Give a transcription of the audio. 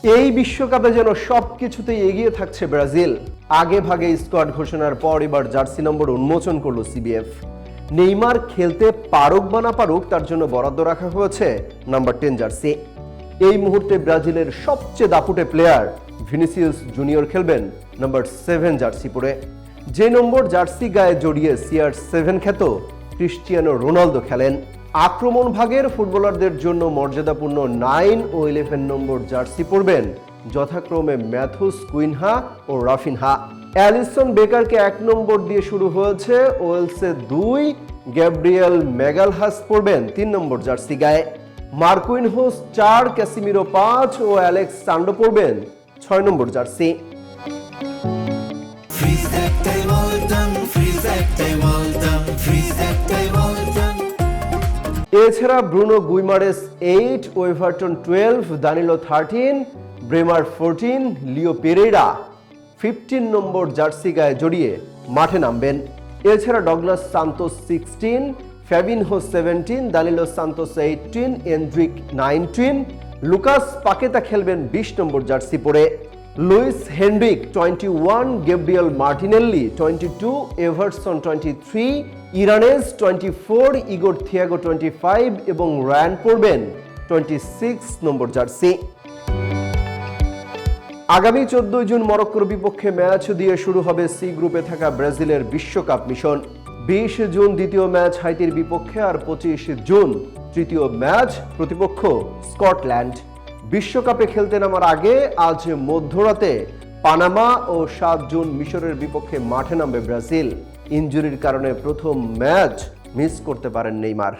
এই বিশ্বকাপে যেন সবকিছুতেই এগিয়ে থাকছে ব্রাজিল। আগে ভাগে স্কোয়াড ঘোষণার পর এবার জার্সি নম্বর উন্মোচন করলো সিবিএফ। নেইমার খেলতে পারুক বা না পারুক তার জন্য বরাদ্দ রাখা হয়েছে নাম্বার 10 জার্সি। এই মুহূর্তে ব্রাজিলের সবচেয়ে দাপুটে প্লেয়ার ভিনিসিয়াস জুনিয়র খেলবেন নাম্বার 7 জার্সি পরে। যে নম্বর জার্সি গায়ে জড়িয়ে CR7 খ্যাত ক্রিস্টিয়ানো রোনালদো খেলেন। আক্রমণ ভাগের ফুটবলারদের জন্য মর্যাদাপূর্ণ 9 ও 11 নম্বর জার্সি পরবেন যথাক্রমে ম্যাথুস কুইনহা ও রাফিনহা। অ্যালিসন বেকারকে 1 নম্বর দিয়ে শুরু হয়েছে, ওয়েলসে 2, গ্যাব্রিয়েল ম্যাগালহাস পরবেন 3 নম্বর জার্সি গায়ে। মার্কুইনহোস 4, ক্যাসিমিরো 5 ও অ্যালেক্স সান্ডো পরবেন 6 নম্বর জার্সি। এছাড়া ব্রুনো গুইমারেস 8, ওয়েভারটন 12, দানিলো 13, ব্রেমার 14, লিও পেরেইরা 15 নম্বর জার্সি গায়ে জড়িয়ে মাঠে নামবেন। এছাড়া Douglas Santos 16, Fabinho 17, দানিলো Santos 18, Endrick 19, Lucas Paqueta খেলবেন 20 নম্বর জার্সি পরে। Luis Henrique 21, Gabriel Martinelli 22, Ederson 23, ইরানেজ 24, ইগোর থিয়াগো 25 এবং রায়ান পরবেন 26 নম্বর জার্সি। আগামী 14 জুন মরক্কোর বিপক্ষে ম্যাচ দিয়ে শুরু হবে সি গ্রুপে থাকা ব্রাজিলের বিশ্বকাপ মিশন। 20 জুন দ্বিতীয় ম্যাচ হাইতির বিপক্ষে আর 25 জুন তৃতীয় ম্যাচ, প্রতিপক্ষ স্কটল্যান্ড। বিশ্বকাপে খেলতে নামার আগে আজ মধ্যরাতে পানামা ও 7 জুন মিশরের বিপক্ষে মাঠে নামবে ব্রাজিল। ইনজুরির কারণে প্রথম ম্যাচ মিস করতে পারেন নেইমার।